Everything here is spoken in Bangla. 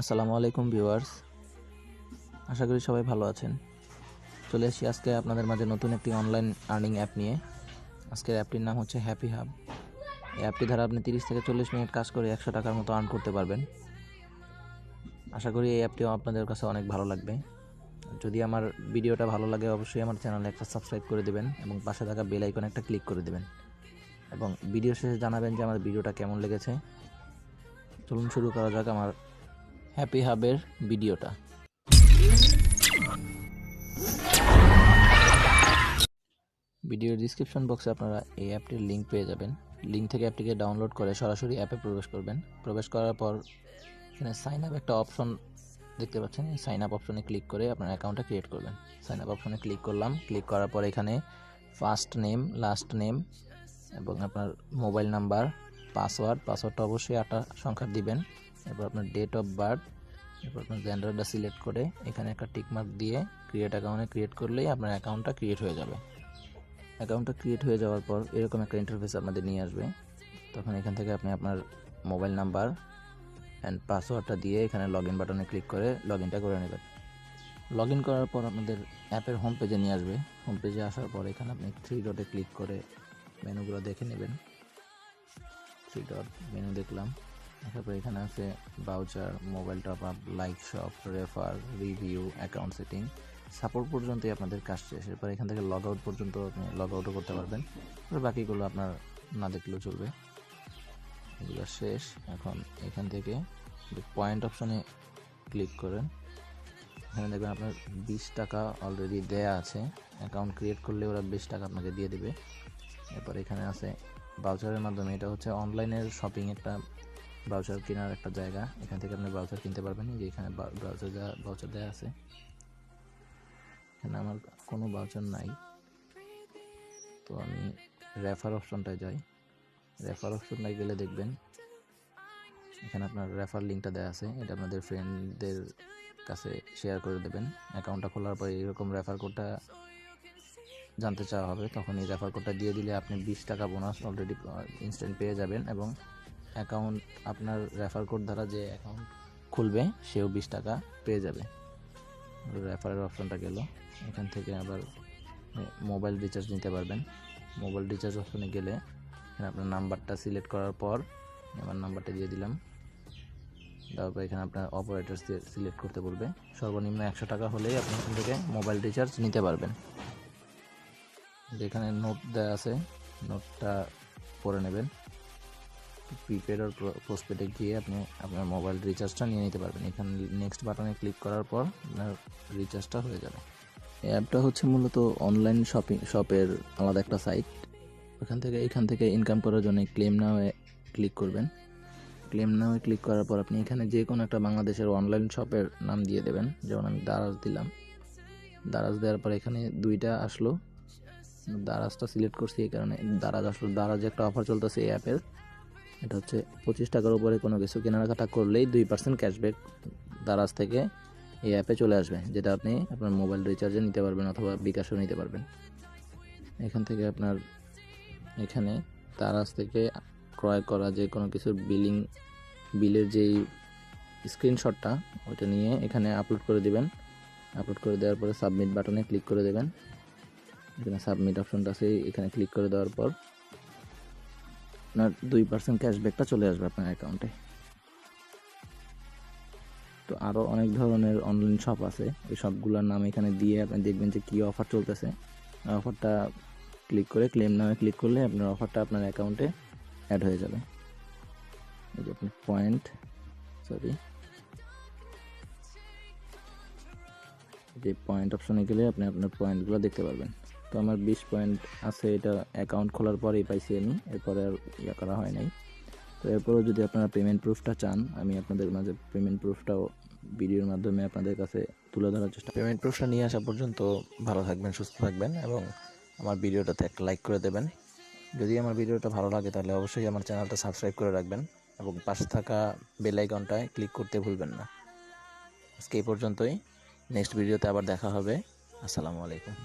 আসসালামু আলাইকুম ভিউয়ার্স, আশা করি সবাই ভালো আছেন। চলে এসেছি আজকে আপনাদের মাঝে নতুন একটি অনলাইন আর্নিং অ্যাপ নিয়ে। আজকের অ্যাপটির নাম হচ্ছে হ্যাপি হাব। এই অ্যাপটি দ্বারা আপনি 30 থেকে 40 মিনিট কাজ করে 100 টাকার মতো আর্ন করতে পারবেন। আশা করি এই অ্যাপটিও আপনাদের কাছে অনেক ভালো লাগবে। যদি আমার ভিডিওটা ভালো লাগে অবশ্যই আমার চ্যানেলে একটা সাবস্ক্রাইব করে দেবেন এবং পাশে থাকা বেল আইকনে একটা ক্লিক করে দেবেন এবং ভিডিও শেষে জানাবেন যে আমার ভিডিওটা কেমন লেগেছে। চলুন শুরু করা যাক আমার হ্যাপি হাবের ভিডিওটা। ভিডিওর ডিসক্রিপশন বক্সে আপনারা এই অ্যাপটির লিঙ্ক পেয়ে যাবেন। লিঙ্ক থেকে অ্যাপটিকে ডাউনলোড করে সরাসরি অ্যাপে প্রবেশ করবেন। প্রবেশ করার পর এখানে সাইন আপ একটা অপশন দেখতে পাচ্ছেন। এই সাইন আপ অপশনে ক্লিক করে আপনার অ্যাকাউন্টটা ক্রিয়েট করবেন। সাইন আপ অপশনে ক্লিক করলাম। ক্লিক করার পর এখানে ফার্স্ট নেম, লাস্ট নেম এবং আপনার মোবাইল নাম্বার, পাসওয়ার্ডটা অবশ্যই 8টা সংখ্যা দিবেন। এরপর আপনার ডেট অফ বার্থ, এরপর আপনার জেন্ডারটা সিলেক্ট করে এখানে একটা টিকমার্ক দিয়ে ক্রিয়েট অ্যাকাউন্টে ক্রিয়েট করলেই আপনার অ্যাকাউন্টটা ক্রিয়েট হয়ে যাবে। অ্যাকাউন্টটা ক্রিয়েট হয়ে যাওয়ার পর এরকম একটা ইন্টারফেস আপনাদের নিয়ে আসবে। তখন এখান থেকে আপনি আপনার মোবাইল নাম্বার অ্যান্ড পাসওয়ার্ডটা দিয়ে এখানে লগ ইন বাটনে ক্লিক করে লগ ইনটা করে নেবেন। লগ ইন করার পর আপনাদের অ্যাপের হোম পেজে নিয়ে আসবে। হোম পেজে আসার পর এখানে আপনি 3 ডটে ক্লিক করে মেনুগুলো দেখে নেবেন। 3 ডট মেনু দেখলাম। তারপর এখানে আছে voucher, mobile top up, like shop, refer, review, account setting. Support পর্যন্তই আপনাদের কাজ শেষ। এরপর এখান থেকে লগ আউট পর্যন্ত আপনি লগ আউটও করতে পারবেন। এবার বাকিগুলো আপনার না দেখলেও চলবে। এগুলো শেষ। এখন এখান থেকে পয়েন্ট অপশনে ক্লিক করেন। এখানে দেখবেন আপনার 20 টাকা অলরেডি দেয়া আছে। অ্যাকাউন্ট ক্রিয়েট করলে ওরা 20 টাকা আপনাকে দিয়ে দেবে। এরপর এখানে আছে ভাউচারের মাধ্যমে, এটা হচ্ছে অনলাইনের শপিং একটা ব্রাউজার কেনার একটা জায়গা। এখান থেকে আপনি ব্রাউজার কিনতে পারবেন। যে এখানে ব্রাউজার দেওয়া আছে। এখানে আমার কোনো ব্রাউজার নাই, তো আমি রেফার অপশনটায় যাই। রেফার অপশনটায় গেলে দেখবেন এখানে আপনার রেফার লিঙ্কটা দেওয়া আছে। এটা আপনাদের ফ্রেন্ডদের কাছে শেয়ার করে দেবেন। অ্যাকাউন্টটা খোলার পরে এরকম রেফার কোডটা জানতে চাওয়া হবে, তখন এই রেফার কোডটা দিয়ে দিলে আপনি 20 টাকা বোনাস অলরেডি ইনস্ট্যান্ট পেয়ে যাবেন এবং অ্যাকাউন্ট আপনার রেফার কোড দ্বারা যে অ্যাকাউন্ট খুলবে সেও 20 টাকা পেয়ে যাবে। রেফারের অপশনটা গেল। এখান থেকে আবার মোবাইল রিচার্জ নিতে পারবেন। মোবাইল রিচার্জ অপশনে গেলে এখানে আপনার নাম্বারটা সিলেক্ট করার পর আমার নাম্বারটা দিয়ে দিলাম। তারপর এখানে আপনার অপারেটর সিলেক্ট করতে বলবে। সর্বনিম্ন 100 টাকা হলেই আপনি এখান থেকে মোবাইল রিচার্জ নিতে পারবেন। যেখানে নোট দেওয়া আছে নোটটা পড়ে নেবেন। প্রিপেড আর পোস্টপেডে গিয়ে আপনি আপনার মোবাইল রিচার্জটা নিয়ে নিতে পারবেন। এখানে নেক্সট বাটনে ক্লিক করার পর আপনার রিচার্জটা হয়ে যাবে। এই অ্যাপটা হচ্ছে মূলত অনলাইন শপের আলাদা একটা সাইট। এখান থেকে ইনকাম করার জন্য ক্লেম নাওয়ে ক্লিক করবেন। ক্লেম নাওয়ে ক্লিক করার পর আপনি এখানে যে কোনো একটা বাংলাদেশের অনলাইন শপের নাম দিয়ে দেবেন। যেমন আমি দারাজ দিলাম। দারাজ দেওয়ার পর এখানে 2টা আসলো। দারাজটা সিলেক্ট করছি এই কারণে দারাজ আসলো। দারাজে একটা অফার চলতেছে এই অ্যাপের। এটা হচ্ছে 25 টাকার উপরে কোনো কিছু কেনাকাটা করলেই 2% ক্যাশব্যাক দারাজ থেকে এই অ্যাপে চলে আসবে, যেটা আপনি আপনার মোবাইল রিচার্জে নিতে পারবেন অথবা বিকাশও নিতে পারবেন। এখান থেকে আপনার এখানে দারাজ থেকে ক্রয় করা যে কোনো কিছুর বিলের যেই স্ক্রিনশটটা ওইটা নিয়ে এখানে আপলোড করে দেবেন। আপলোড করে দেওয়ার পরে সাবমিট বাটনে ক্লিক করে দেবেন। এখানে সাবমিট অপশনটা আছে, এখানে ক্লিক করে দেওয়ার পর আপনার 2% ক্যাশব্যাকটা চলে আসবে আপনার অ্যাকাউন্টে। তো আরও অনেক ধরনের অনলাইন শপ আছে। এই সবগুলোর নাম এখানে দিয়ে আপনি দেখবেন যে কী অফার চলতেছে। অফারটা ক্লিক করে ক্লেম নামে ক্লিক করলে আপনার অফারটা আপনার অ্যাকাউন্টে অ্যাড হয়ে যাবে। এই যে আপনি পয়েন্ট অপশনে গেলে আপনি আপনার পয়েন্টগুলো দেখতে পারবেন। তো আমার 20 পয়েন্ট আছে, এটা অ্যাকাউন্ট খোলার পরেই পাইছি আমি, এরপরে আর করা হয় নাই। তো এরপরেও যদি আপনারা পেমেন্ট প্রুফটা চান, আমি আপনাদের মাঝে পেমেন্ট প্রুফটাও ভিডিওর মাধ্যমে আপনাদের কাছে তুলে ধরার চেষ্টা। পেমেন্ট প্রুফটা নিয়ে আসা পর্যন্ত ভালো থাকবেন, সুস্থ থাকবেন এবং আমার ভিডিওটাতে একটা লাইক করে দেবেন। যদি আমার ভিডিওটা ভালো লাগে তাহলে অবশ্যই আমার চ্যানেলটা সাবস্ক্রাইব করে রাখবেন এবং পাশে থাকা বেল আইকনটায় ক্লিক করতে ভুলবেন না। আজকে এই পর্যন্তই। নেক্সট ভিডিওতে আবার দেখা হবে। আসসালামু আলাইকুম।